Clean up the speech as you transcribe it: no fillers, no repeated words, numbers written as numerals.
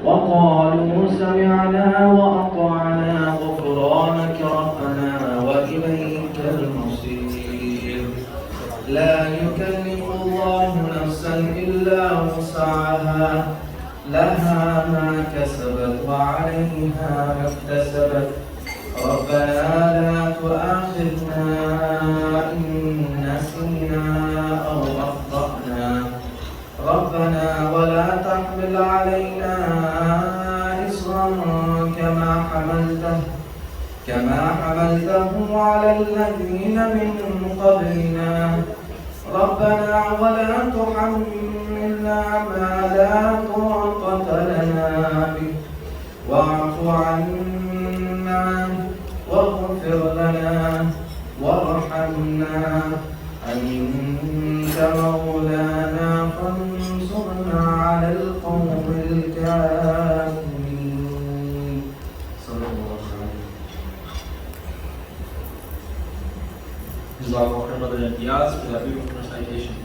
وقالوا سمعنا وأطعنا غفرانك ربنا وإليك المصير. لا يكلف الله نفسا إلا وسعها، لها ما كسبت وعليها ما اكتسبت. ربنا لا تؤاخذنا إن نسينا أو أخطأنا، ربنا ولا تحمل علينا إصرا كما حملته على الذين من قبلنا. ربنا ولا تحملنا ما لا طاقة لنا به، واعف عنا واغفر لنا وارحمنا، أنت مولانا فانصرنا على القوم الكافرين. صلى الله عليه وسلم. Jazakallah khairan, Brother Diaz, for that beautiful recitation.